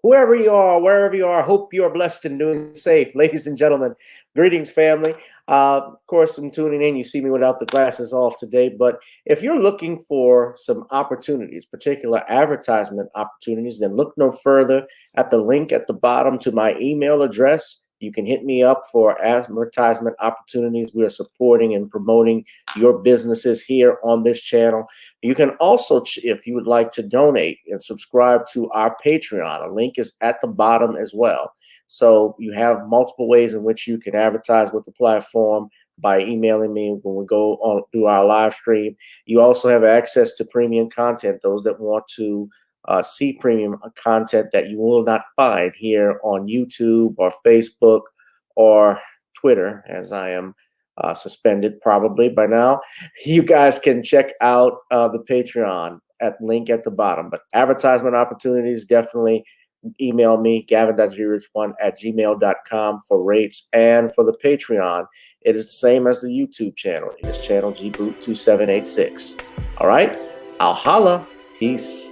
Whoever you are, wherever you are, hope you are blessed and doing safe. Ladies and gentlemen, greetings, family. Of course, I'm tuning in. You see me without the glasses off today. But if you're looking for some opportunities, particular advertisement opportunities, then look no further at the link at the bottom to my email address. You can hit me up for advertisement opportunities. We are supporting and promoting your businesses here on this channel. You can also, if you would like to donate and subscribe to our Patreon, a link is at the bottom as well. So you have multiple ways in which you can advertise with the platform by emailing me when we go on through our live stream. You also have access to premium content, those that want to see premium content that you will not find here on YouTube or Facebook or Twitter, as I am suspended probably by now. You guys can check out the Patreon at link at the bottom. But advertisement opportunities, definitely email me, gavin.grich1@gmail.com for rates. And for the Patreon, it is the same as the YouTube channel. It is channel gboot2786. All right, I'll holla. Peace.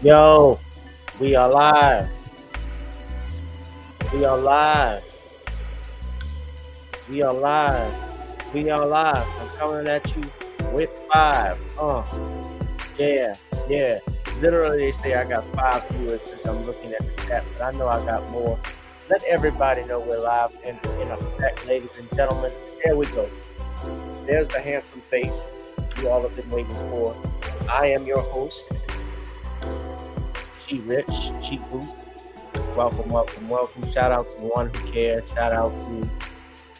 Yo, we are live. We are live. We are live. We are live. I'm coming at you with 5. Yeah. Literally, they say I got 5 viewers as I'm looking at the chat, but I know I got more. Let everybody know we're live. And in effect, ladies and gentlemen, there we go. There's the handsome face you all have been waiting for. I am your host, G Rich, G Boot. Welcome. Shout out to the one who cares. Shout out to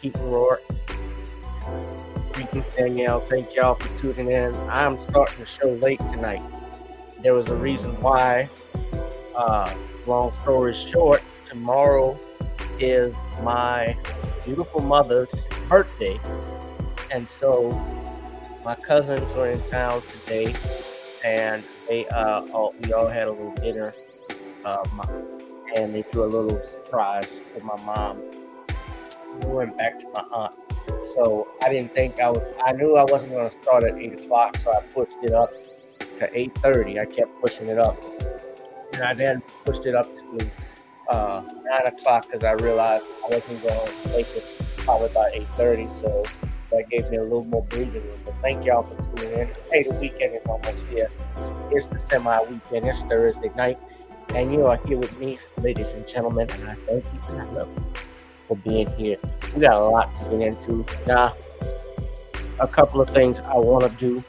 Keaton Rourke. Greetings, Danielle. Thank y'all for tuning in. I'm starting the show late tonight. There was a reason why. Long story short, tomorrow is my beautiful mother's birthday. And so my cousins were in town today. And we all had a little dinner, and they threw a little surprise for my mom. We went back to my aunt, so I didn't think I knew I wasn't going to start at 8 o'clock, so I pushed it up to 8:30. I kept pushing it up, and I then pushed it up to 9 o'clock because I realized I wasn't going to make it probably by 8:30, so that gave me a little more breathing room. But thank y'all for tuning in. Hey, the weekend is almost here. It's the semi-weekend. It's Thursday night, and you are here with me, ladies and gentlemen, and I thank you and I love you for being here. We got a lot to get into. Now, a couple of things I want to do.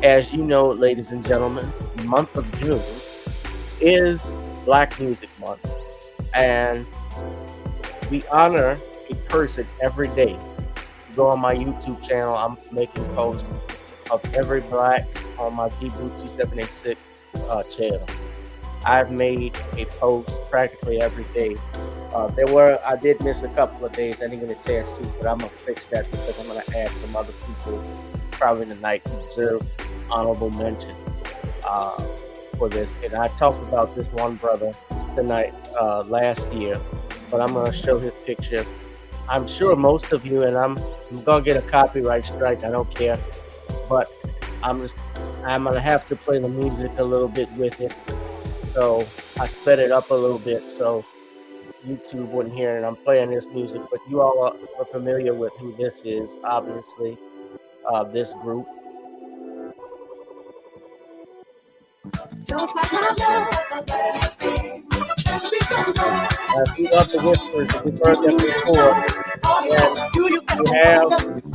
As you know, ladies and gentlemen, the month of June is Black Music Month, and we honor a person every day. Go on my YouTube channel. I'm making posts of every black on my GBoot2786 channel. I've made a post practically every day. I did miss a couple of days. I didn't get a chance to, but I'm gonna fix that because I'm gonna add some other people probably tonight who deserve honorable mentions uh, for this. And I talked about this one brother tonight last year, but I'm gonna show his picture. I'm sure most of you, and I'm gonna get a copyright strike. I don't care, but I'm just I'm gonna have to play the music a little bit with it. So I sped it up a little bit so YouTube wouldn't hear it. I'm playing this music, but you all are familiar with who this is, obviously. This group. Just like my love, if you love the Whispers, if you've heard them before, and you have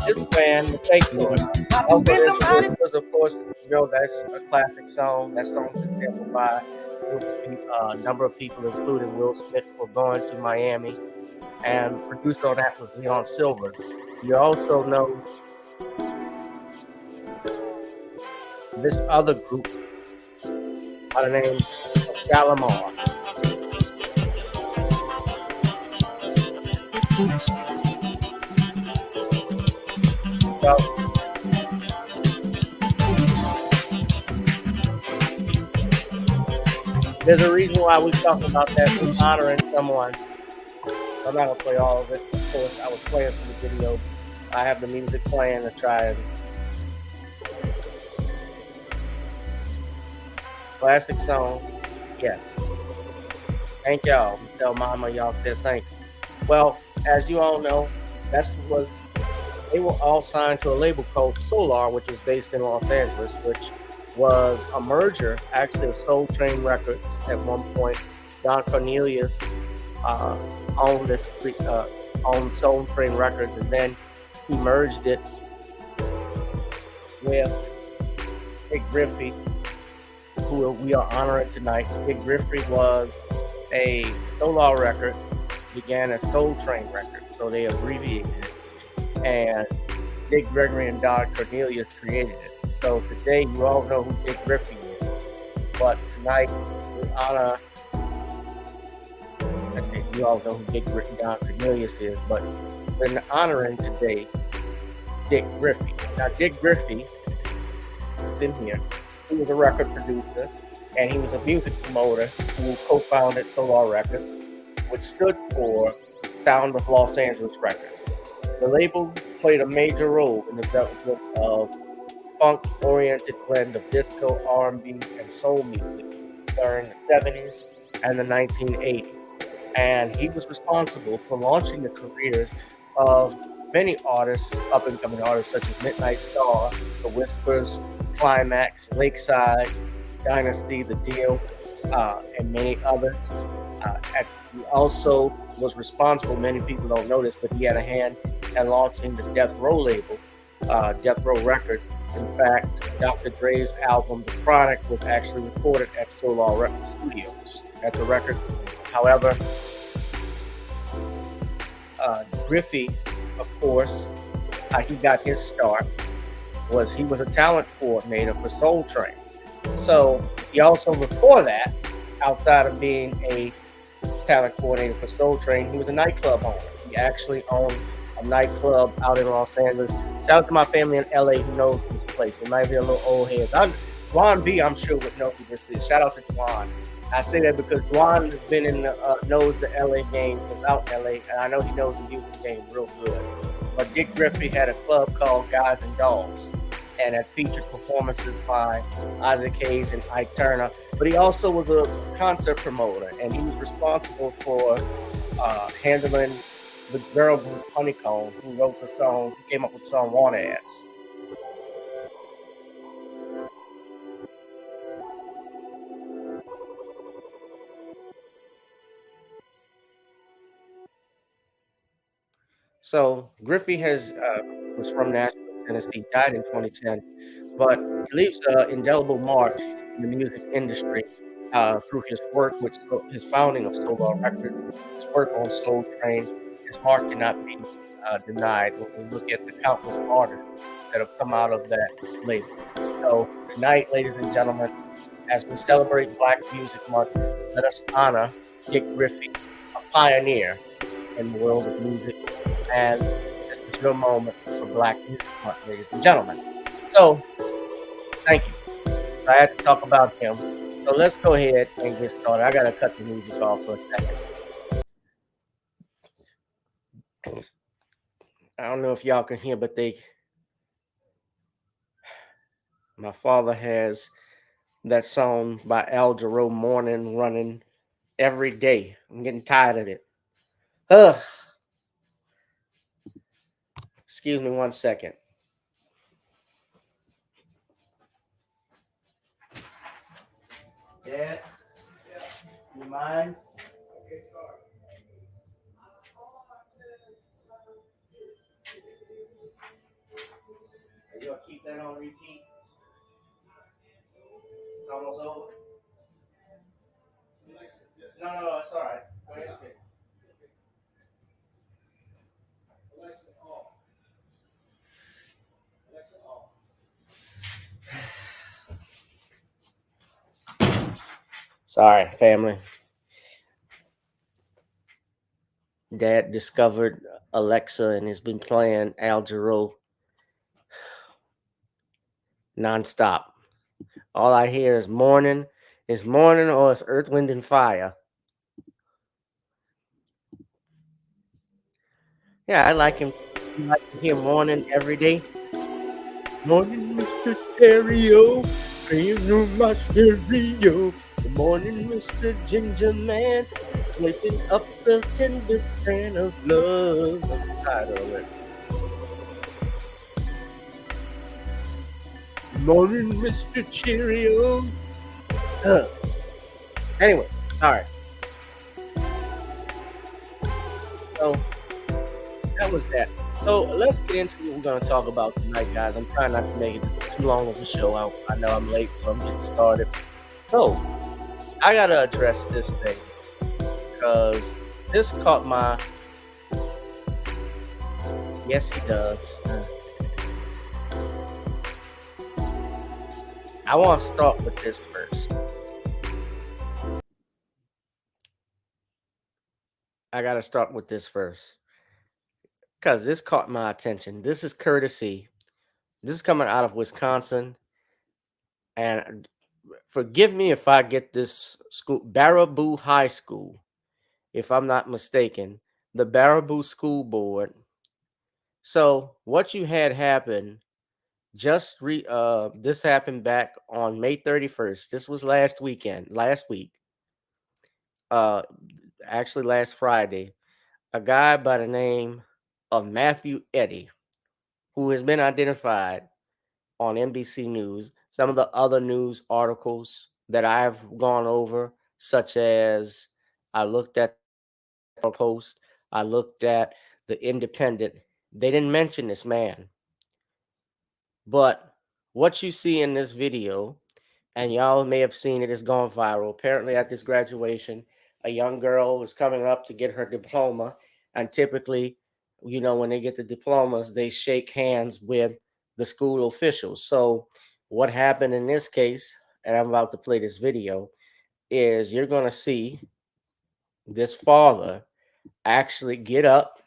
this band to thank for it. Also, the Whispers, of course, you know that's a classic song. That song's been sampled by a number of people, including Will Smith, for Going to Miami, and produced on that was Leon Silver. You also know this other group by the name of Shalimar. So, there's a reason why we talk about that. We're honoring someone. I'm not gonna play all of it. Of course, I was playing from the video. I have the music playing to try and classic song. Yes. Thank y'all. Tell mama y'all said thanks. Well, as you all know, they were all signed to a label called Solar, which is based in Los Angeles, which was a merger actually of Soul Train Records at one point. Don Cornelius owned Soul Train Records, and then he merged it with Dick Griffey, who we are honoring tonight. Dick Griffey was a Solar record, began as Soul Train Records, so they abbreviated it. And Dick Gregory and Don Cornelius created it. So today you all know who Dick Griffey is, but tonight we honor. Let's see, you all know who Dick and Don Cornelius is, but we're honoring today Dick Griffey. Now Dick Griffey is in here. He was a record producer and he was a music promoter who co-founded Solar Records, which stood for Sound of Los Angeles Records. The label played a major role in the development of funk-oriented blend of disco, R&B, and soul music during the 70s and the 1980s. And he was responsible for launching the careers of many artists, up-and-coming artists such as Midnight Star, The Whispers, Climax, Lakeside, Dynasty, The Deal, and many others. He also was responsible, many people don't know this, but he had a hand in launching the Death Row label, Death Row Records. In fact, Dr. Dre's album, The Chronic, was actually recorded at Solar Record Studios at the record. However, Griffey, of course, he got his start. He was a talent coordinator for Soul Train. So he also, before that, outside of being a talent coordinator for Soul Train, he was a nightclub owner. He actually owned a nightclub out in Los Angeles. Shout out to my family in LA who knows this place. It might be a little old heads. Juan B, I'm sure would know who this is. Shout out to Juan. I say that because Juan has been knows the LA game, is out in LA, and I know he knows the music game real good. But Dick Griffey had a club called Guys and Dolls, and it featured performances by Isaac Hayes and Ike Turner. But he also was a concert promoter, and he was responsible for handling the girl group Honeycomb, who wrote the song, who came up with the song Want Ads. So Griffey was from Nashville, Tennessee, died in 2010, but he leaves an indelible mark in the music industry through his work with his founding of Solar Records, his work on Soul Train. His mark cannot be denied when we look at the countless artists that have come out of that label. So tonight, ladies and gentlemen, As we celebrate Black Music Month, let us honor Dick Griffey, a pioneer in the world of music. And this is your moment for Black Music Month, ladies and gentlemen. So, thank you. I had to talk about him. So let's go ahead and get started. I gotta cut the music off for a second. I don't know if y'all can hear, but my father has that song by Al Jarreau, Morning, running every day. I'm getting tired of it. Ugh. Excuse me 1 second. Dad, you mind? Are you gonna keep that on repeat? It's almost over. No, it's all right. Go ahead and finish. Sorry, family. Dad discovered Alexa and has been playing Al Jarreau nonstop. All I hear is morning. It's morning or it's Earth, Wind, and Fire. Yeah, I like him. You like to hear morning every day. Morning, Mr. Stereo. Playing through my stereo. Good morning, Mr. Ginger Man. Waking up the tender can of love. I'm tired of it. Morning, Mr. Cheerio. Anyway, all right. So that was that. So let's get into what we're going to talk about tonight, guys. I'm trying not to make it too long of a show. I know I'm late, so I'm getting started. So I got to address this thing because this caught my. Yes, he does. I want to start with this first. I got to start with this first because this caught my attention. This is courtesy. This is coming out of Wisconsin. And forgive me if I get this school, Baraboo High School, if I'm not mistaken, the Baraboo School Board. So what you had happen this happened back on May 31st. This was last week. Uh Actually last Friday. A guy by the name of Matthew Eddy, who has been identified on NBC News, some of the other news articles that I've gone over, such as I looked at the Post, I looked at the Independent, they didn't mention this man. But what you see in this video, and y'all may have seen it, has gone viral. Apparently, at this graduation, a young girl was coming up to get her diploma. And typically, when they get the diplomas, they shake hands with the school officials. So, what happened in this case, and I'm about to play this video, is you're going to see this father actually get up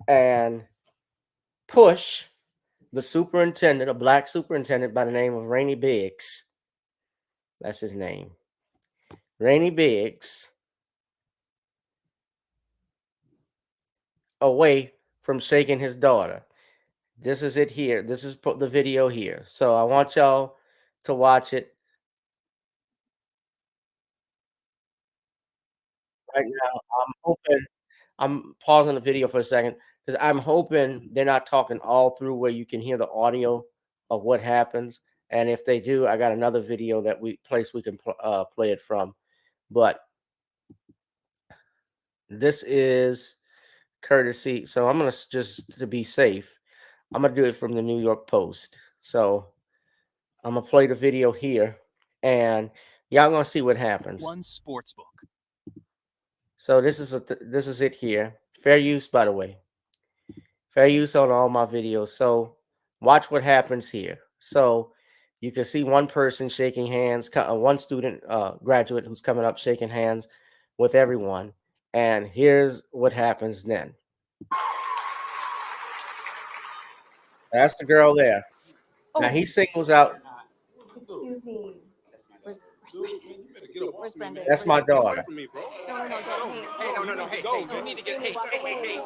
and push the superintendent, a black superintendent by the name of Rainey Biggs. That's his name. Rainey Biggs away from shaking his daughter. This is it here. This is the video here. So I want y'all to watch it right now. I'm pausing the video for a second because I'm hoping they're not talking all through where you can hear the audio of what happens. And if they do, I got another video that we can play it from. But this is courtesy. So I'm gonna just to be safe. I'm gonna do it from the New York Post. So I'm gonna play the video here, and y'all gonna see what happens. One sportsbook. So this is it here. Fair use, by the way. Fair use on all my videos. So watch what happens here. So you can see one person shaking hands, one student, graduate who's coming up shaking hands with everyone. And here's what happens then. That's the girl there. Now he singles out. Excuse me. Where's Brenda? That's my daughter. No, don't. Hey, no. Hey, you need to get. Hey.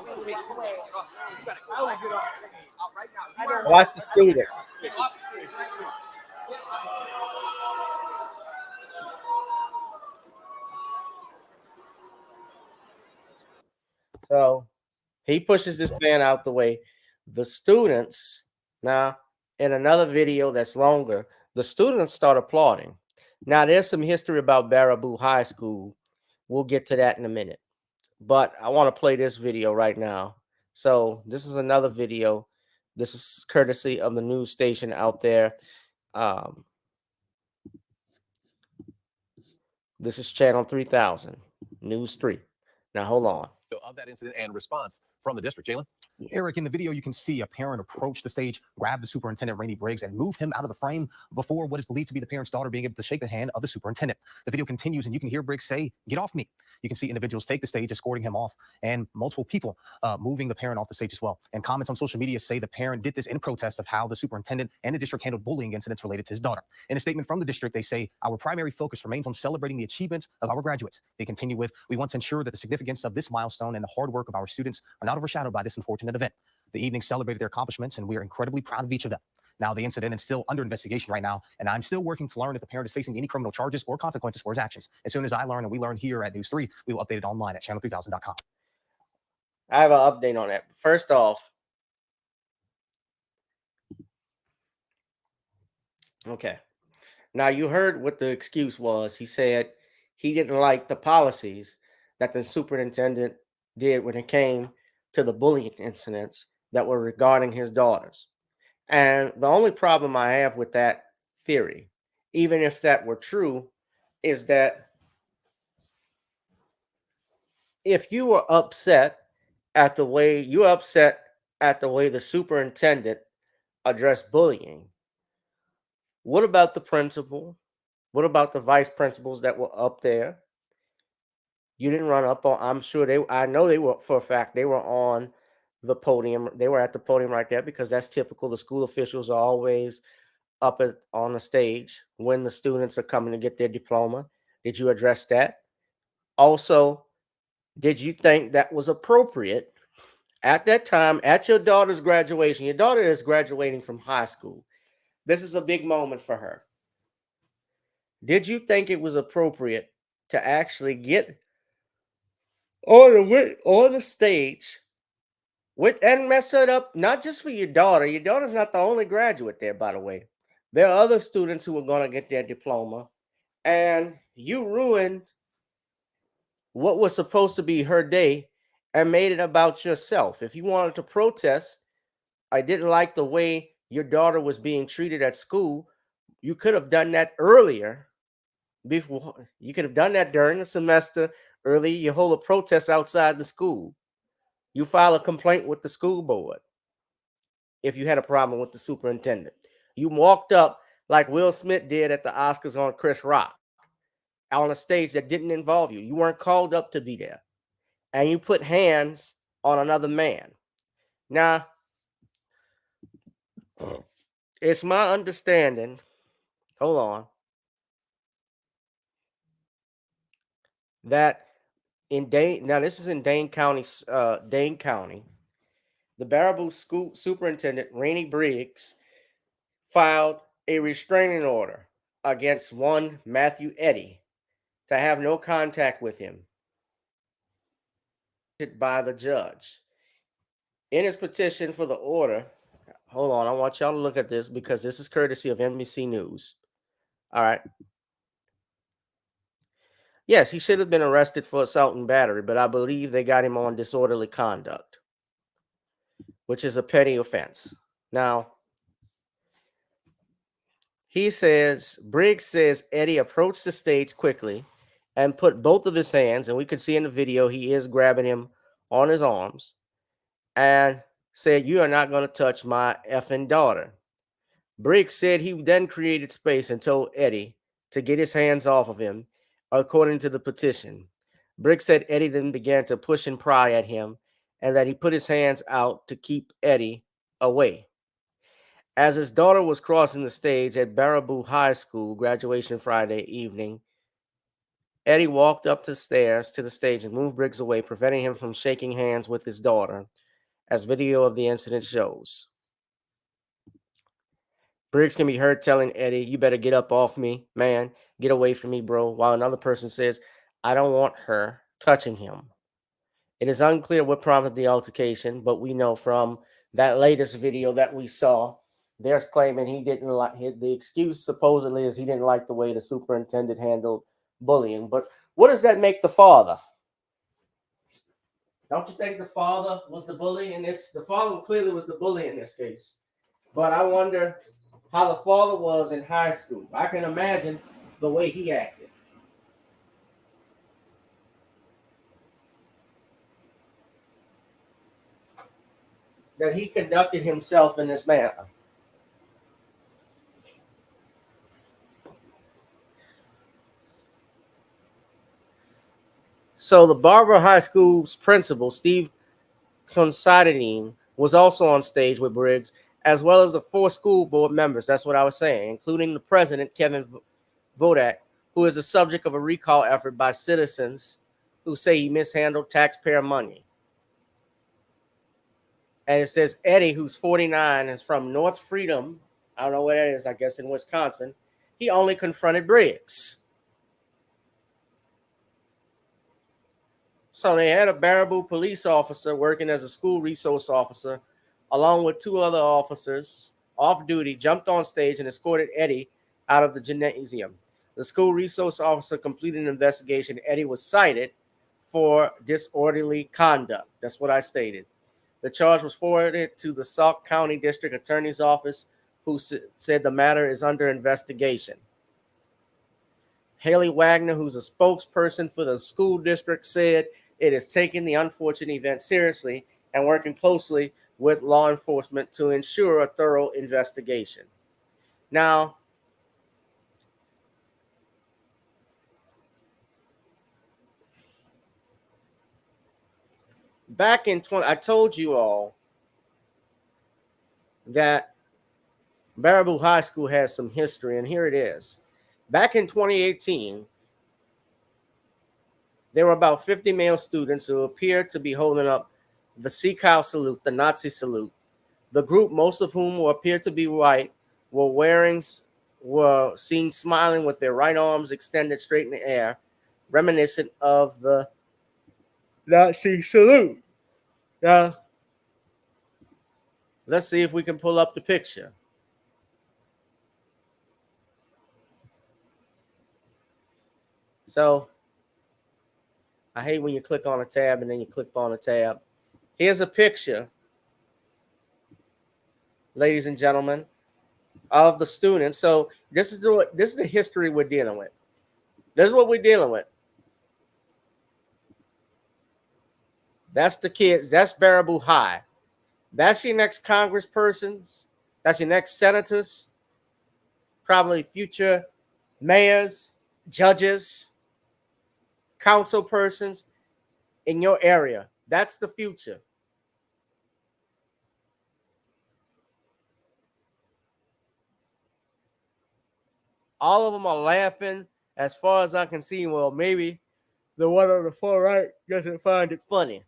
Watch the students. So he pushes this man out the way. The students, now in another video that's longer, the students start applauding. Now there's some history about Baraboo High School. We'll get to that in a minute. But I want to play this video right now. So this is another video. This is courtesy of the news station out there. This is channel 3000, News 3. Now hold on. Of that incident and response from the district. Jalen? Eric, in the video, you can see a parent approach the stage, grab the superintendent, Rainey Briggs, and move him out of the frame before what is believed to be the parent's daughter being able to shake the hand of the superintendent. The video continues, and you can hear Briggs say, "Get off me." You can see individuals take the stage, escorting him off, and multiple people moving the parent off the stage as well. And comments on social media say the parent did this in protest of how the superintendent and the district handled bullying incidents related to his daughter. In a statement from the district, they say, "Our primary focus remains on celebrating the achievements of our graduates." They continue with, "We want to ensure that the significance of this milestone and the hard work of our students are not overshadowed by this unfortunate event. The evening celebrated their accomplishments, and we are incredibly proud of each of them." Now, the incident is still under investigation right now, and I'm still working to learn if the parent is facing any criminal charges or consequences for his actions. As soon as I learn and we learn here at News 3, we will update it online at channel3000.com. I have an update on that. First off, okay. Now you heard what the excuse was. He said he didn't like the policies that the superintendent did when it came to the bullying incidents that were regarding his daughters. And the only problem I have with that theory, even if that were true, is that if you were upset at the way the superintendent addressed bullying, what about the principal? What about the vice principals that were up there? You didn't run up on, I'm sure I know they were, for a fact, they were on the podium. They were at the podium right there because that's typical. The school officials are always on the stage when the students are coming to get their diploma. Did you address that? Also, did you think that was appropriate at that time at your daughter's graduation? Your daughter is graduating from high school. This is a big moment for her. Did you think it was appropriate to actually get on the stage and mess it up, not just for your daughter? Your daughter's not the only graduate there, by the way. There are other students who are going to get their diploma, and you ruined what was supposed to be her day and made it about yourself. If you wanted to protest, I didn't like the way your daughter was being treated at school, you could have done that earlier. Before you could have done that during the semester early. You hold a protest outside the school. You file a complaint with the school board if you had a problem with the superintendent. You walked up like Will Smith did at the Oscars on Chris Rock on a stage that didn't involve you. You weren't called up to be there. And you put hands on another man. Now, it's my understanding. Hold on. That in Dane, now this is in Dane County, the Baraboo School Superintendent Rainey Briggs filed a restraining order against one Matthew Eddy to have no contact with him by the judge. In his petition for the order, hold on, I want y'all to look at this because this is courtesy of NBC News. All right. Yes, he should have been arrested for assault and battery, but I believe they got him on disorderly conduct, which is a petty offense. Now, Briggs says Eddie approached the stage quickly and put both of his hands, and we can see in the video he is grabbing him on his arms, and said, "You are not going to touch my effing daughter." Briggs said he then created space and told Eddie to get his hands off of him, according to the petition. Briggs said Eddie then began to push and pry at him and that he put his hands out to keep Eddie away. As his daughter was crossing the stage at Baraboo High School graduation Friday evening, Eddie walked up the stairs to the stage and moved Briggs away, preventing him from shaking hands with his daughter, as video of the incident shows. Briggs can be heard telling Eddie, "You better get up off me, man. Get away from me, bro," while another person says, "I don't want her touching him." It is unclear what prompted the altercation, but we know from that latest video that we saw, they're claiming he didn't like the excuse supposedly is he didn't like the way the superintendent handled bullying. But what does that make the father? Don't you think the father was the bully in this? The father clearly was the bully in this case. But I wonder how the father was in high school. I can imagine the way he acted. That he conducted himself in this manner. So the Barbara High School's principal, Steve Considine, was also on stage with Briggs, as well as the 4 school board members. That's what I was saying, including the president, Kevin Vodak, who is the subject of a recall effort by citizens who say he mishandled taxpayer money. And it says Eddie, who's 49, is from North Freedom. I don't know where that is, I guess in Wisconsin. He only confronted Briggs. So they had a Baraboo police officer working as a school resource officer, along with 2 other officers off duty, jumped on stage and escorted Eddie out of the gymnasium. The school resource officer completed an investigation. Eddie was cited for disorderly conduct. That's what I stated. The charge was forwarded to the Sauk County District Attorney's Office, who said the matter is under investigation. Haley Wagner, who's a spokesperson for the school district, said it is taking the unfortunate event seriously and working closely with law enforcement to ensure a thorough investigation. Now, back in I told you all that Baraboo High School has some history, and here it is. Back in 2018, there were about 50 male students who appeared to be holding up the Sea Cow salute, the Nazi salute. The group, most of whom appeared to be white, were seen smiling with their right arms extended straight in the air, reminiscent of the Nazi salute. Now, let's see if we can pull up the picture. So, I hate when you click on a tab and then you click on a tab. Here's a picture, ladies and gentlemen, of the students. So this is the history we're dealing with. This is what we're dealing with. That's the kids. That's Baraboo High. That's your next congresspersons. That's your next senators. Probably future mayors, judges, council persons in your area. That's the future. All of them are laughing as far as I can see. Well, maybe the one on the far right doesn't find it funny.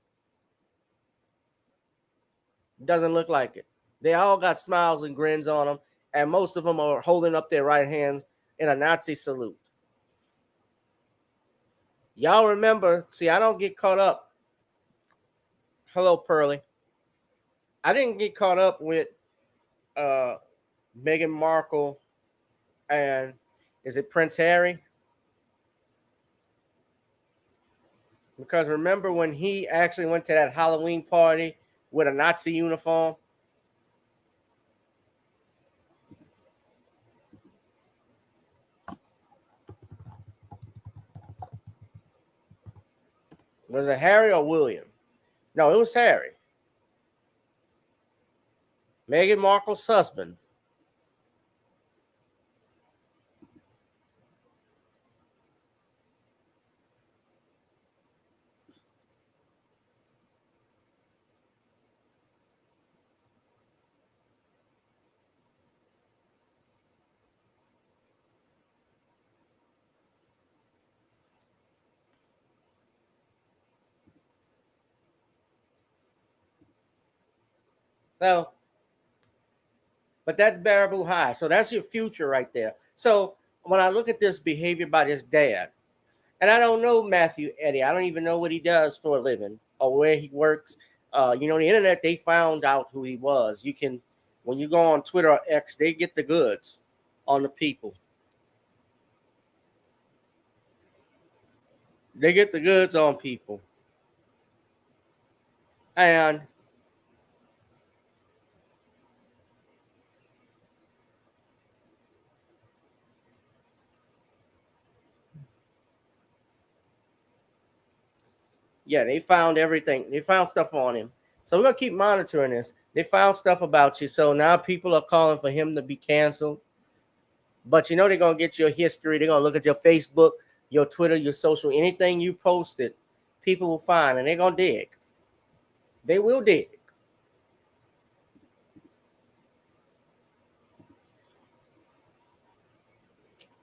Doesn't look like it. They all got smiles and grins on them, and most of them are holding up their right hands in a Nazi salute. Y'all remember, see, I don't get caught up. Hello, Pearly. I didn't get caught up with Meghan Markle and is it Prince Harry? Because remember when he actually went to that Halloween party with a Nazi uniform? Was it Harry or William? No, it was Harry. Meghan Markle's husband. So, but that's bearable high. So that's your future right there. So when I look at this behavior by this dad, and I don't know Matthew Eddy, I don't even know what he does for a living or where he works. You know, the internet, they found out who he was. You can, when you go on Twitter or X, they get the goods on the people. They get the goods on people. And yeah, they found everything. They found stuff on him. So we're going to keep monitoring this. They found stuff about you. So now people are calling for him to be canceled. But you know they're going to get your history. They're going to look at your Facebook, your Twitter, your social, anything you posted, people will find, and they're going to dig. They will dig.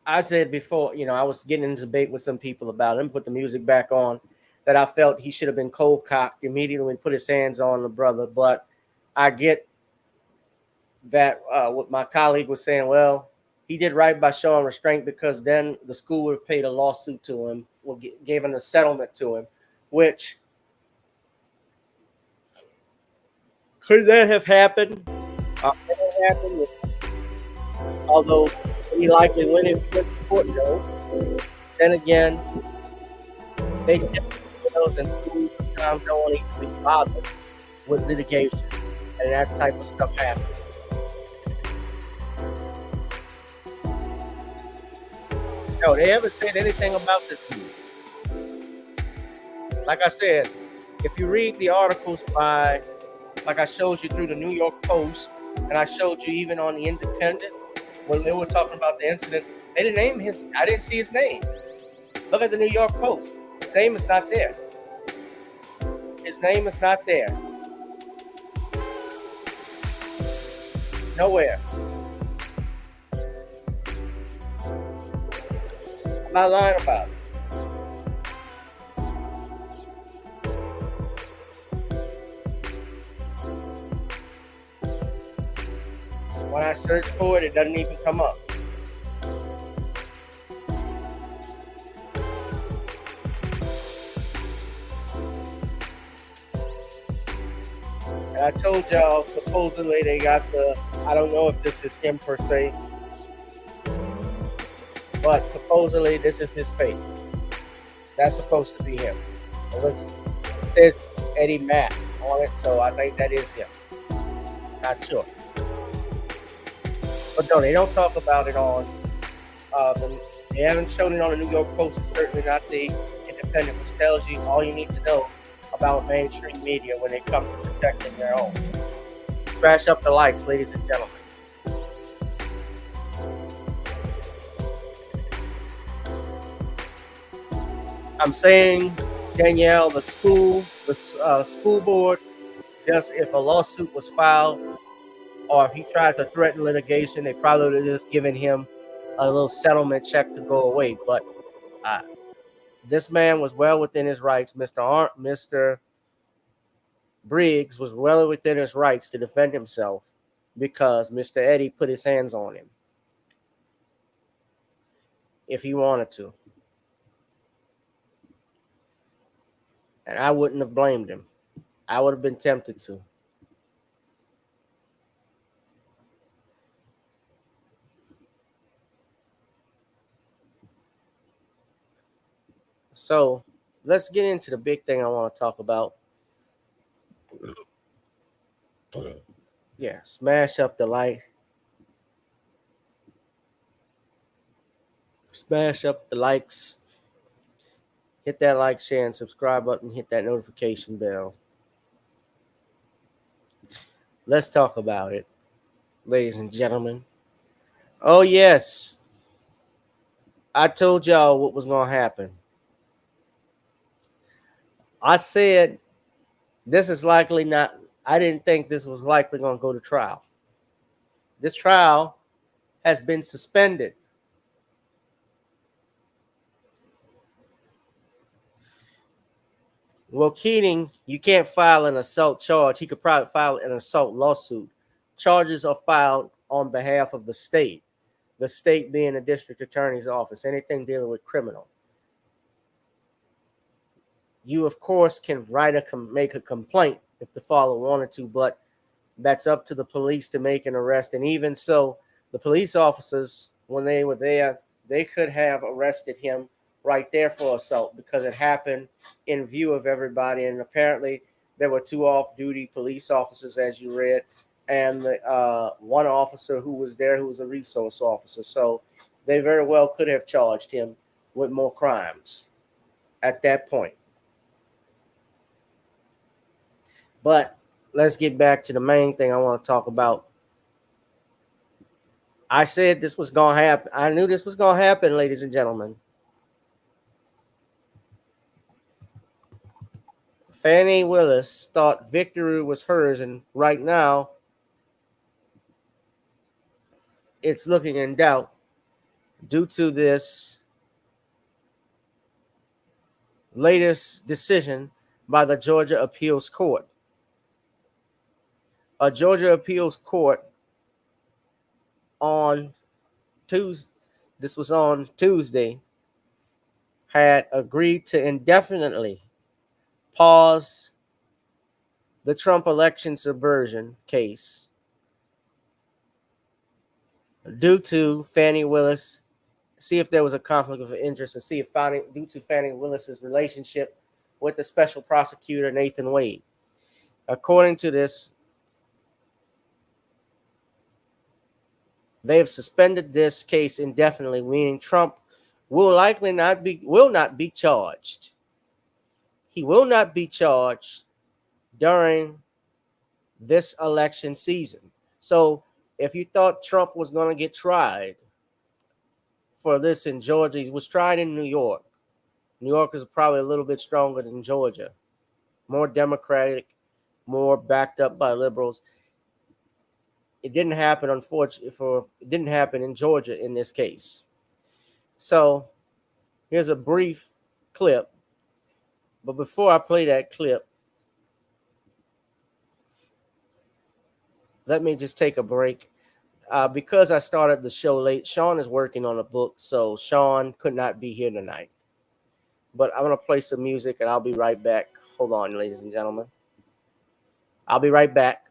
I said before, you know, I was getting in a debate with some people about him, put the music back on, that I felt he should have been cold cocked immediately when put his hands on the brother. But I get that what my colleague was saying, well, he did right by showing restraint because then the school would have paid a lawsuit to him, gave him a settlement to him, which could that have happened? Although he likely win his court though. Then again, they those in school sometimes don't want to be bothered with litigation, and that type of stuff happens. No, they haven't said anything about this. Like I said, if you read the articles by, like I showed you through the New York Post, and I showed you even on the Independent, when they were talking about the incident, they didn't name his, I didn't see his name. Look at the New York Post. His name is not there. His name is not there. Nowhere. I'm not lying about it. When I search for it, it doesn't even come up. And I told y'all, supposedly they got the, I don't know if this is him per se, but supposedly this is his face. That's supposed to be him. It says Eddie Mack on it, so I think that is him. Not sure. But no, they don't talk about it on, they haven't shown it on the New York Post. It's certainly not the Independent, which tells you all you need to know about mainstream media when it comes to protecting their own. Smash up the likes, ladies and gentlemen. I'm saying, Danielle, the school board, just if a lawsuit was filed or if he tried to threaten litigation, they probably would have just given him a little settlement check to go away. But this man was well within his rights. Mr. Briggs was well within his rights to defend himself because Mr. Eddie put his hands on him if he wanted to. And I wouldn't have blamed him. I would have been tempted to. So let's get into the big thing I want to talk about. Yeah, smash up the like. Smash up the likes. Hit that like, share, and subscribe button. Hit that notification bell. Let's talk about it, ladies and gentlemen. Oh, yes. I told y'all what was going to happen. I said this is likely not, I didn't think this was likely going to go to trial. This trial has been suspended. Well, Keating, you can't file an assault charge. He could probably file an assault lawsuit. Charges are filed on behalf of the state being the district attorney's office, anything dealing with criminal. You, of course, can make a complaint if the father wanted to, but that's up to the police to make an arrest. And even so, the police officers, when they were there, they could have arrested him right there for assault because it happened in view of everybody. And apparently there were 2 off-duty police officers, as you read, and the, one officer who was there who was a resource officer. So they very well could have charged him with more crimes at that point. But let's get back to the main thing I want to talk about. I said this was going to happen. I knew this was going to happen, ladies and gentlemen. Fani Willis thought victory was hers, and right now it's looking in doubt due to this latest decision by the Georgia Appeals Court. A Georgia Appeals Court on Tuesday, this was on Tuesday, had agreed to indefinitely pause the Trump election subversion case due to Fani Willis, see if there was a conflict of interest, and see if due to Fani Willis's relationship with the special prosecutor Nathan Wade. According to this, they have suspended this case indefinitely, meaning Trump will not be charged. He will not be charged during this election season. So if you thought Trump was going to get tried for this in Georgia, he was tried in New York. New York is probably a little bit stronger than Georgia, more Democratic, more backed up by liberals. It didn't happen, unfortunately, it didn't happen in Georgia in this case. So here's a brief clip. But before I play that clip, let me just take a break. Because I started the show late, Sean is working on a book, so Sean could not be here tonight. But I'm going to play some music, and I'll be right back. Hold on, ladies and gentlemen. I'll be right back.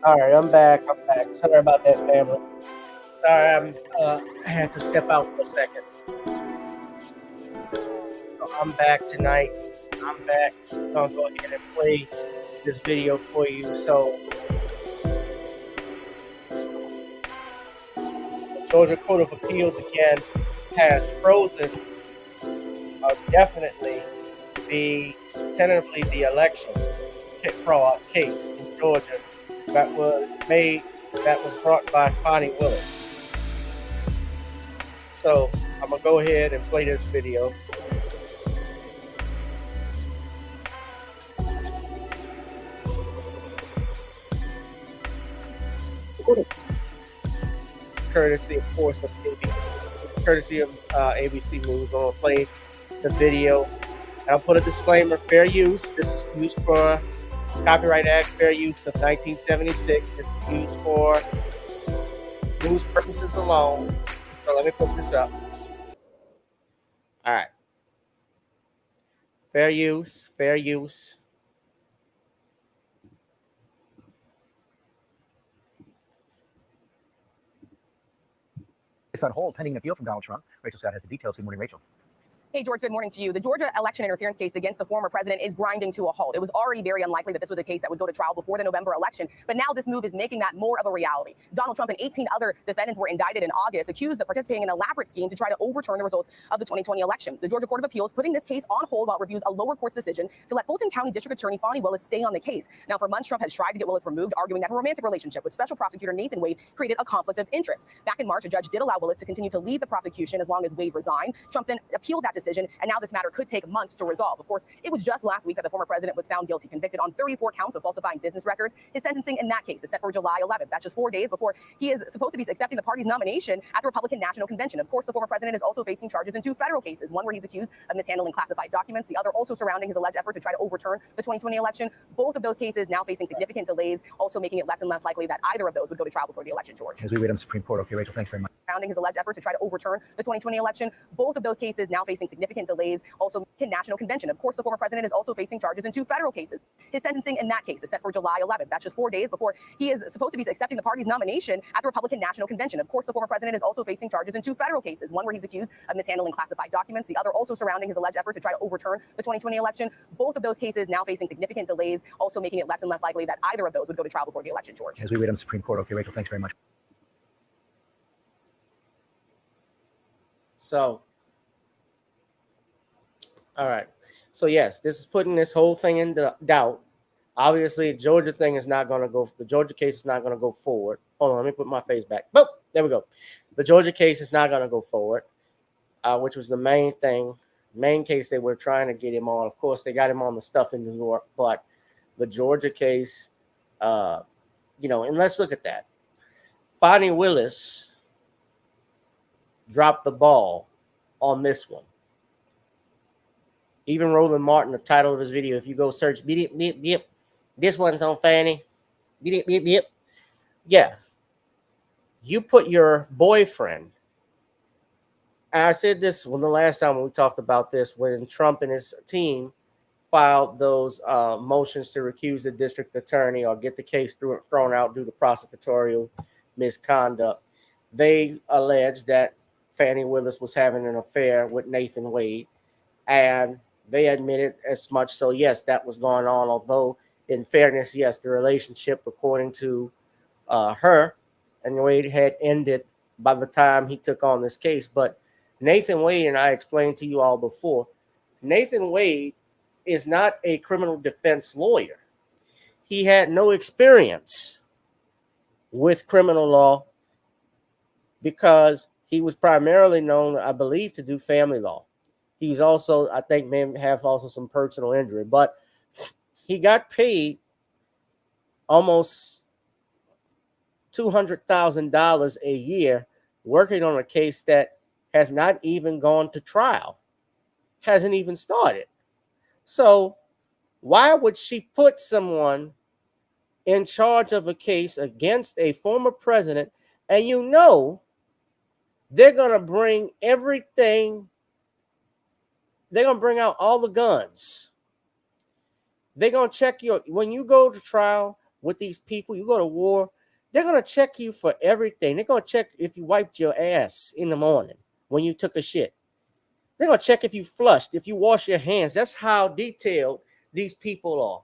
All right, I'm back. Sorry about that, family. Sorry, I had to step out for a second. So I'm back tonight. I'm back. I'm gonna go ahead and play this video for you. So the Georgia Court of Appeals again has frozen definitely tentatively the election fraud case in Georgia that was brought by Fani Willis. So I'm gonna go ahead and play this video. This is courtesy, of course, of ABC. Courtesy of ABC News. I'm gonna play the video. And I'll put a disclaimer: fair use. This is used for Copyright Act, fair use of 1976. This is used for news purposes alone. So let me put this up. All right. Fair use, fair use. It's on hold pending an appeal from Donald Trump. Rachel Scott has the details. Good morning, Rachel. Hey, George, good morning to you. The Georgia election interference case against the former president is grinding to a halt. It was already very unlikely that this was a case that would go to trial before the November election, but now this move is making that more of a reality. Donald Trump and 18 other defendants were indicted in August, accused of participating in an elaborate scheme to try to overturn the results of the 2020 election. The Georgia Court of Appeals putting this case on hold while it reviews a lower court's decision to let Fulton County District Attorney Fani Willis stay on the case. Now, for months, Trump has tried to get Willis removed, arguing that her romantic relationship with Special Prosecutor Nathan Wade created a conflict of interest. Back in March, a judge did allow Willis to continue to lead the prosecution as long as Wade resigned. Trump then appealed that decision, and now this matter could take months to resolve. Of course, it was just last week that the former president was found guilty, convicted on 34 counts of falsifying business records. His sentencing in that case is set for July 11th. That's just 4 days before he is supposed to be accepting the party's nomination at the Republican National Convention. Of course, the former president is also facing charges in 2 federal cases, one where he's accused of mishandling classified documents, the other also surrounding his alleged effort to try to overturn the 2020 election. Both of those cases now facing significant delays, also making it less and less likely that either of those would go to trial before the election, George. As we wait on the Supreme Court. Okay, Rachel, thanks very much. Surrounding his alleged effort to try to overturn the 2020 election. Both of those cases now facing significant delays, also National Convention. Of course, the former president is also facing charges in 2 federal cases. His sentencing in that case is set for July 11th. That's just 4 days before he is supposed to be accepting the party's nomination at the Republican National Convention. Of course, the former president is also facing charges in 2 federal cases, one where he's accused of mishandling classified documents, the other also surrounding his alleged effort to try to overturn the 2020 election. Both of those cases now facing significant delays, also making it less and less likely that either of those would go to trial before the election, George. As we wait on the Supreme Court. Okay, Rachel, thanks very much. So, all right. So, yes, this is putting this whole thing in doubt. Obviously, the Georgia thing is not going to go. The Georgia case is not going to go forward. Hold on, let me put my face back. Boop, there we go. The Georgia case is not going to go forward, which was the main case they were trying to get him on. Of course, they got him on the stuff in New York, but the Georgia case, and let's look at that. Fani Willis dropped the ball on this one. Even Roland Martin, the title of his video, if you go search, beep, beep, beep, this one's on Fanny. Beep, beep, beep. Yeah. You put your boyfriend, and I said this when the last time we talked about this, when Trump and his team filed those motions to recuse the district attorney or get the case thrown out due to prosecutorial misconduct. They alleged that Fani Willis was having an affair with Nathan Wade, and they admitted as much. So, yes, that was going on. Although, in fairness, yes, the relationship, according to her and Wade, had ended by the time he took on this case. But Nathan Wade, and I explained to you all before, Nathan Wade is not a criminal defense lawyer. He had no experience with criminal law because he was primarily known, I believe, to do family law. He was also, I think, may have also some personal injury, but he got paid almost $200,000 a year working on a case that has not even gone to trial, hasn't even started. So why would she put someone in charge of a case against a former president, and they're going to bring everything. They're going to bring out all the guns. They're going to check when you go to trial with these people, you go to war, they're going to check you for everything. They're going to check if you wiped your ass in the morning when you took a shit. They're going to check if you flushed, if you wash your hands. That's how detailed these people are.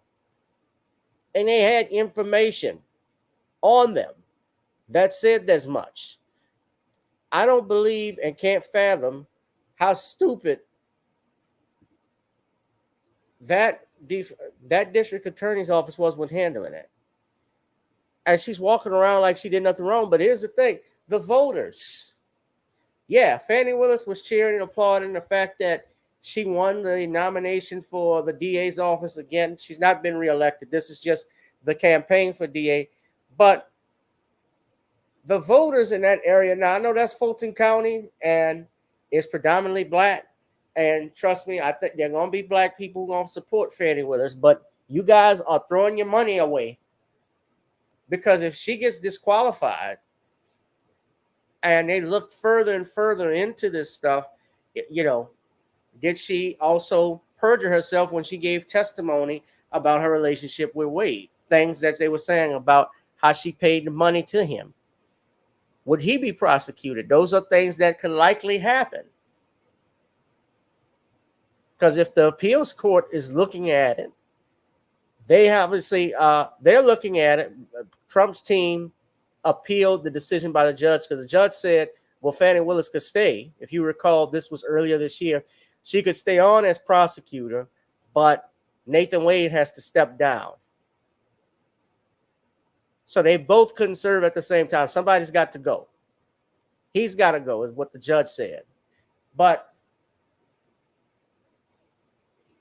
And they had information on them that said as much. I don't believe and can't fathom how stupid that district attorney's office was when handling it. And she's walking around like she did nothing wrong. But here's the thing. The voters. Yeah, Fani Willis was cheering and applauding the fact that she won the nomination for the DA's office again. She's not been reelected. This is just the campaign for DA. But the voters in that area, now I know that's Fulton County and it's predominantly black. And trust me, I think there are going to be black people who are going to support Fani Willis. But you guys are throwing your money away. Because if she gets disqualified, and they look further and further into this stuff. You know, did she also perjure herself when she gave testimony about her relationship with Wade? Things that they were saying about how she paid the money to him. Would he be prosecuted? Those are things that could likely happen. Because if the appeals court is looking at it, they obviously they're looking at it. Trump's team appealed the decision by the judge because the judge said, well, Fani Willis could stay. If you recall, this was earlier this year. She could stay on as prosecutor, but Nathan Wade has to step down. So they both couldn't serve at the same time. Somebody's got to go. He's got to go, is what the judge said. But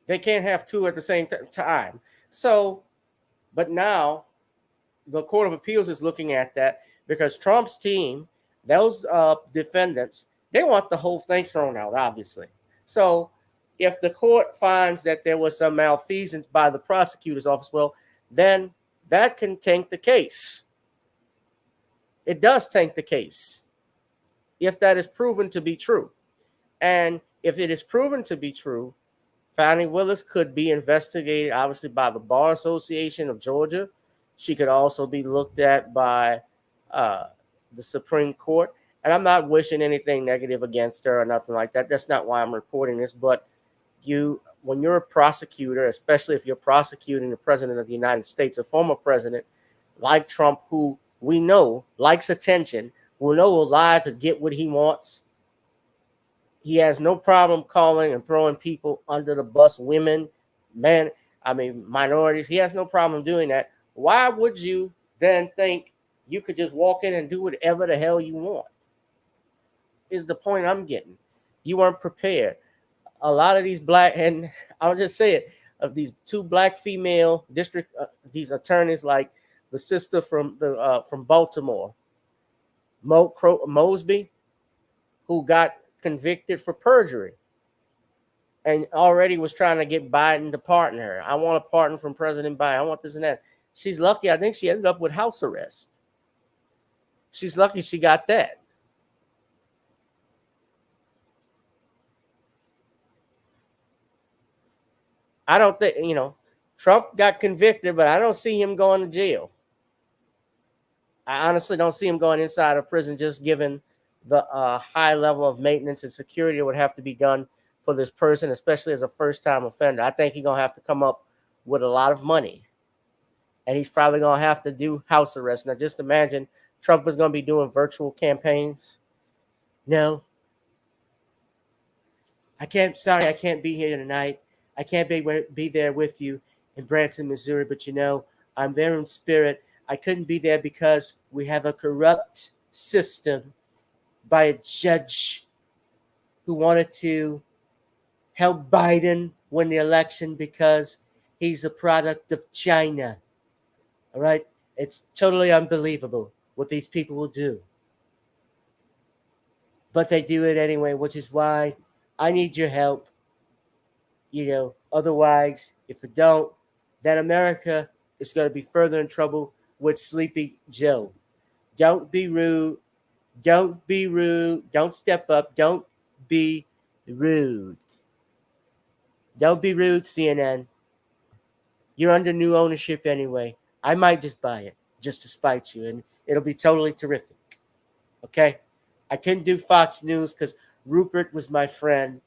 they can't have two at the same time. So, but now the Court of Appeals is looking at that because Trump's team, those defendants, they want the whole thing thrown out, obviously. So if the court finds that there was some malfeasance by the prosecutor's office, well, then that can tank the case. It does tank the case if that is proven to be true. And if it is proven to be true, Fani Willis could be investigated, obviously, by the Bar Association of Georgia. She could also be looked at by the Supreme Court. And I'm not wishing anything negative against her or nothing like that. That's not why I'm reporting this. But when you're a prosecutor, especially if you're prosecuting the president of the United States, a former president like Trump, who we know likes attention, we know will lie to get what he wants. He has no problem calling and throwing people under the bus, women, men, minorities. He has no problem doing that. Why would you then think you could just walk in and do whatever the hell you want? Is the point I'm getting. You weren't prepared. A lot of these black, and I'll just say it, of these two black female district, these attorneys, like the sister from Baltimore, Mosby, who got convicted for perjury and already was trying to get Biden to pardon her. I want a pardon from President Biden. I want this and that. She's lucky. I think she ended up with house arrest. She's lucky she got that. I don't think, Trump got convicted, but I don't see him going to jail. I honestly don't see him going inside of prison, just given the high level of maintenance and security that would have to be done for this person, especially as a first-time offender. I think he's going to have to come up with a lot of money. And he's probably going to have to do house arrest. Now, just imagine Trump is going to be doing virtual campaigns. No. I can't be here tonight. I can't be there with you in Branson, Missouri, but I'm there in spirit. I couldn't be there because we have a corrupt system by a judge who wanted to help Biden win the election because he's a product of China. All right? It's totally unbelievable what these people will do. But they do it anyway, which is why I need your help. Otherwise, if we don't, then America is going to be further in trouble with Sleepy Joe. Don't be rude. Don't be rude. Don't step up. Don't be rude. Don't be rude, CNN. You're under new ownership anyway. I might just buy it just to spite you, and it'll be totally terrific. Okay? I couldn't do Fox News because Rupert was my friend.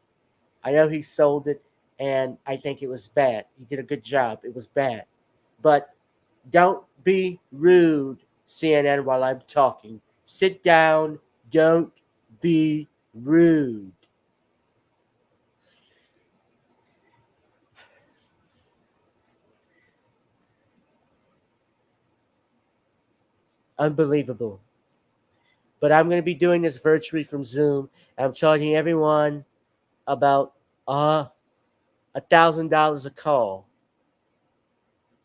I know he sold it, and I think it was bad. He did a good job. It was bad. But don't be rude, CNN, while I'm talking. Sit down. Don't be rude. Unbelievable. But I'm going to be doing this virtually from Zoom. And I'm charging everyone about $1,000 a call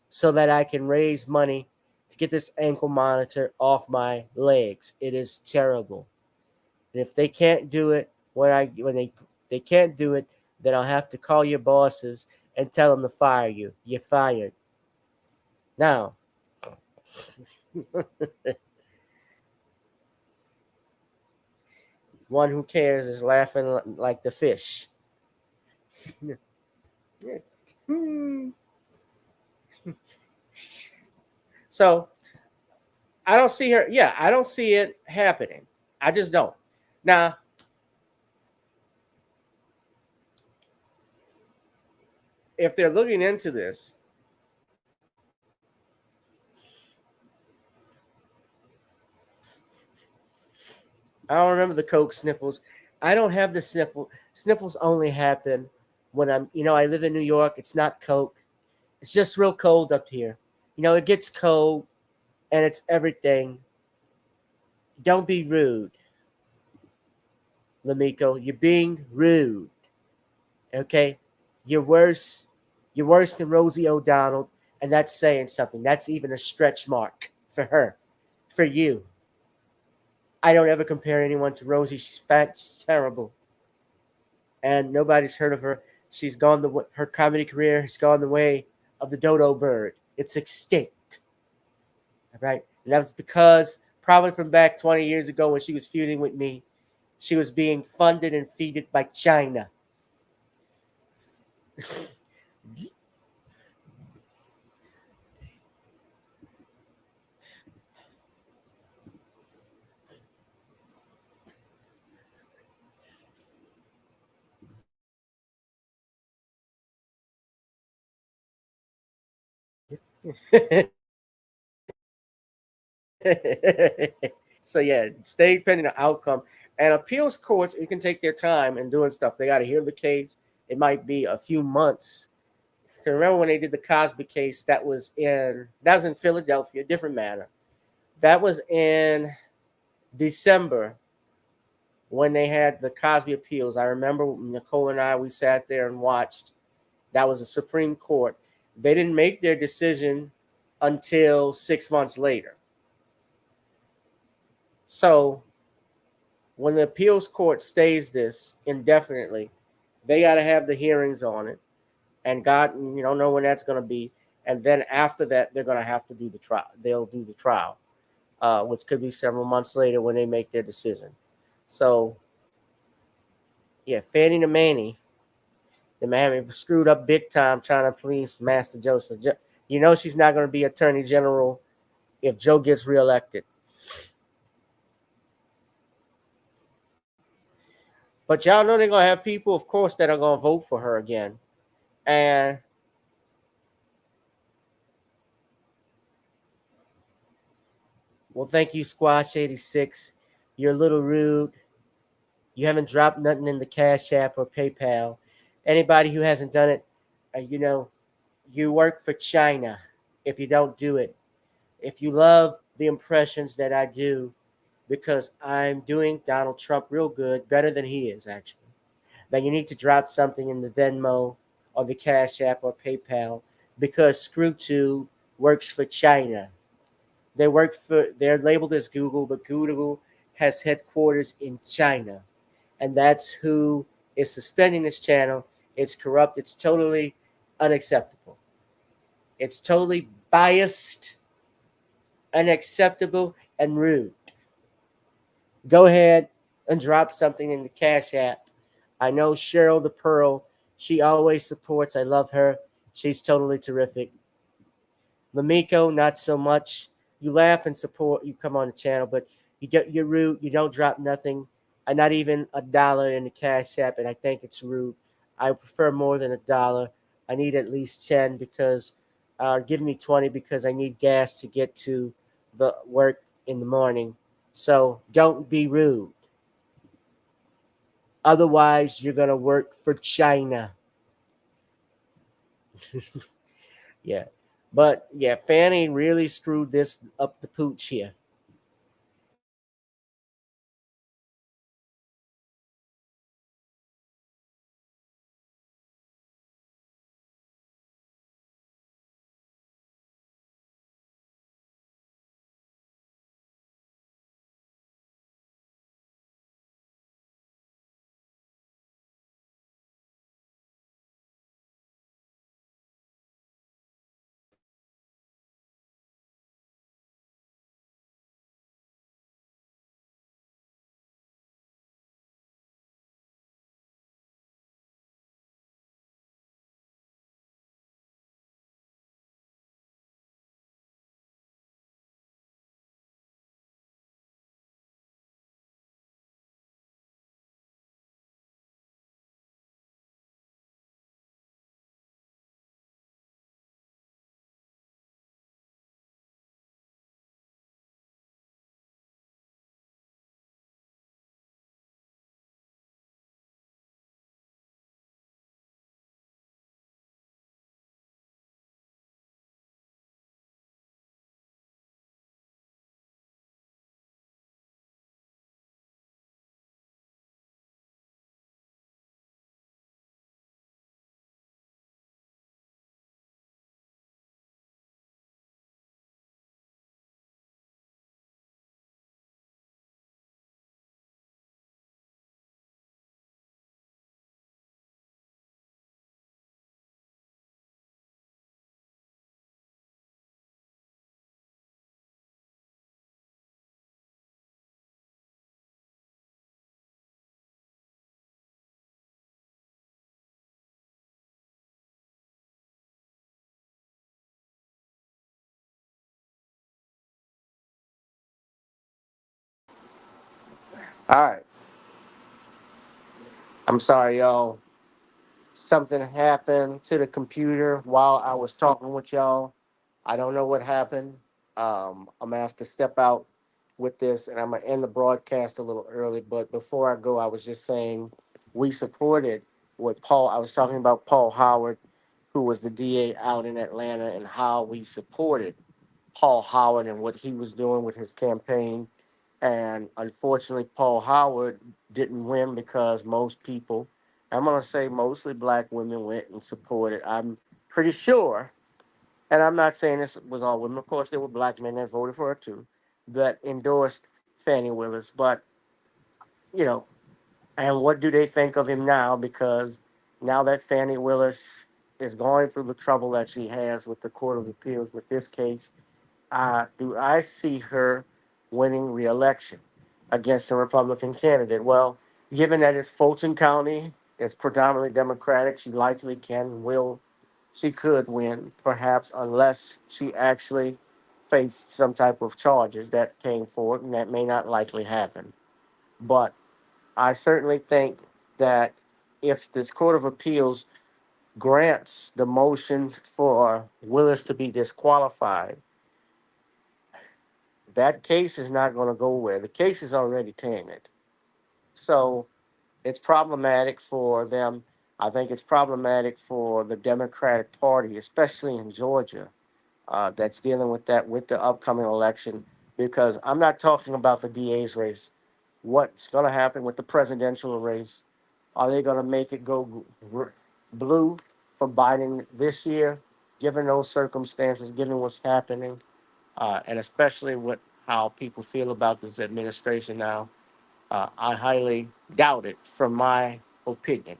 so that I can raise money to get this ankle monitor off my legs. It is terrible. And if they can't do it, when they can't do it, then I'll have to call your bosses and tell them to fire you. You're fired. Now, one who cares is laughing like the fish. So I don't see her. Yeah, I don't see it happening. I just don't. Now, if they're looking into this, I don't remember the Coke sniffles. I don't have the sniffle. Sniffles only happen when I live in New York. It's not Coke. It's just real cold up here. It gets cold and it's everything. Don't be rude, Lamiko. You're being rude. Okay? You're worse. You're worse than Rosie O'Donnell, and that's saying something. That's even a stretch mark for her, for you. I don't ever compare anyone to Rosie. She's fat. She's terrible. And nobody's heard of her. She's gone her comedy career has gone the way of the dodo bird. It's extinct. All right? And that was because probably from back 20 years ago when she was feuding with me, she was being funded and feeded by China. So yeah, stay pending the outcome. And appeals courts, you can take their time in doing stuff. They got to hear the case. It might be a few months. Can remember when they did the Cosby case? That was in Philadelphia, different matter. That was in December when they had the Cosby appeals. I remember Nicole and I, we sat there and watched. That was the Supreme Court. They didn't make their decision until 6 months later. So when the appeals court stays this indefinitely, they got to have the hearings on it. And God, you don't know when that's going to be. And then after that, they're going to have to do the trial. They'll do the trial, which could be several months later when they make their decision. So, yeah, Fannie the Manny, the Miami screwed up big time trying to please Master Joseph. She's not going to be Attorney General if Joe gets reelected. But y'all know they're going to have people, of course, that are going to vote for her again. And well, thank you, Squash 86. You're a little rude. You haven't dropped nothing in the Cash App or PayPal. Anybody who hasn't done it, you work for China if you don't do it. If you love the impressions that I do, because I'm doing Donald Trump real good, better than he is, actually, then you need to drop something in the Venmo or the Cash App or PayPal, because ScrewTube works for China. They're labeled as Google, but Google has headquarters in China. And that's who is suspending this channel. It's corrupt. It's totally unacceptable. It's totally biased, unacceptable, and rude. Go ahead and drop something in the Cash App. I know Cheryl the Pearl. She always supports. I love her. She's totally terrific. Lamiko, not so much. You laugh and support. You come on the channel, but you're rude. You don't drop nothing. Not even $1 in the Cash App, and I think it's rude. I prefer more than $1. I need at least 10 because give me 20 because I need gas to get to the work in the morning. So don't be rude. Otherwise, you're gonna work for China. Yeah. But yeah, Fannie really screwed this up the pooch here. All right. I'm sorry, y'all. Something happened to the computer while I was talking with y'all. I don't know what happened. I'm gonna have to step out with this, and I'm gonna end the broadcast a little early. But before I go, I was just saying we supported what Paul. I was talking about Paul Howard, who was the DA out in Atlanta, and how we supported Paul Howard and what he was doing with his campaign. And unfortunately, Paul Howard didn't win because most people, I'm going to say mostly black women, went and supported. I'm pretty sure, and I'm not saying this was all women. Of course, there were black men that voted for her too, that endorsed Fani Willis. But, you know, and what do they think of him now? Because now that Fani Willis is going through the trouble that she has with the Court of Appeals with this case, do I see her winning re-election against a Republican candidate? Well, given that it's Fulton County, it's predominantly Democratic, she likely she could win, perhaps, unless she actually faced some type of charges that came forward, and that may not likely happen. But I certainly think that if this Court of Appeals grants the motion for Willis to be disqualified, that case is not going to go where the case is already tainted. So it's problematic for them. I think it's problematic for the Democratic Party, especially in Georgia, that's dealing with that with the upcoming election. Because I'm not talking about the DA's race. What's going to happen with the presidential race? Are they going to make it go blue for Biden this year, given those circumstances, given what's happening? And especially with how people feel about this administration now. I highly doubt it, from my opinion.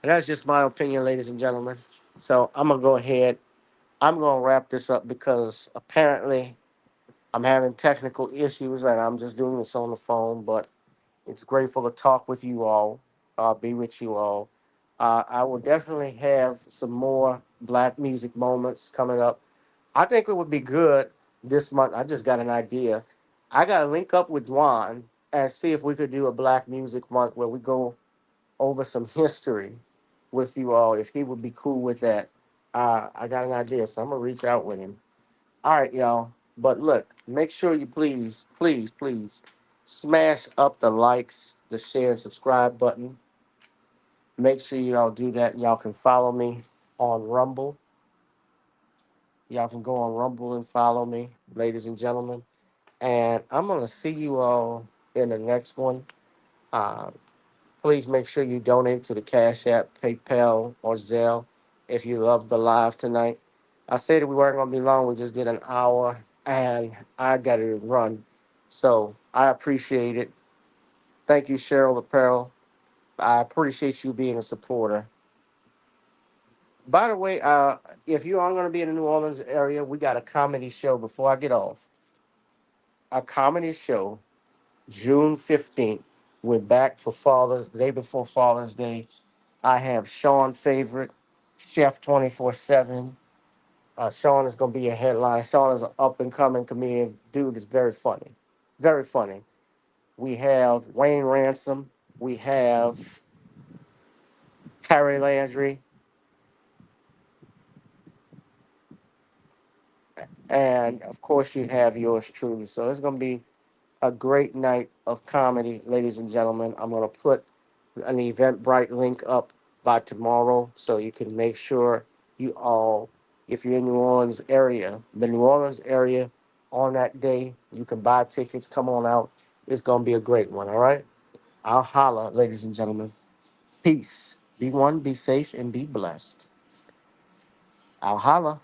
And that's just my opinion, ladies and gentlemen. So I'm going to go ahead. I'm going to wrap this up because apparently I'm having technical issues and I'm just doing this on the phone. But it's grateful to talk with you all, be with you all. I will definitely have some more black music moments coming up. I think it would be good this month. I just got an idea. I got to link up with Dwan and see if we could do a Black Music Month where we go over some history with you all, if he would be cool with that. I got an idea, so I'm going to reach out with him. All right, y'all. But look, make sure you please, please, please smash up the likes, the share, and subscribe button. Make sure y'all do that. Y'all can follow me on Rumble. Y'all can go on Rumble and follow me, ladies and gentlemen. And I'm going to see you all in the next one. Uh, Please make sure you donate to the Cash App, PayPal, or Zelle if you love the live tonight. I said that we weren't going to be long. We just did an hour, and I got to run. So I appreciate it. Thank you, Cheryl Apparel. I appreciate you being a supporter. By the way, if you are going to be in the New Orleans area, we got a comedy show before I get off. A comedy show, June 15th. We're back for Father's Day, before Father's Day. I have Sean Favorite, Chef 24/7. Sean is going to be a headliner. Sean is an up and coming comedian. Dude is very funny. Very funny. We have Wayne Ransom. We have Harry Landry. And of course, you have yours truly. So it's going to be a great night of comedy, ladies and gentlemen. I'm going to put an Eventbrite link up by tomorrow so you can make sure you all, if you're in the New Orleans area on that day, you can buy tickets. Come on out. It's going to be a great one, all right? I'll holla, ladies and gentlemen. Peace. Be one, be safe, and be blessed. I'll holla.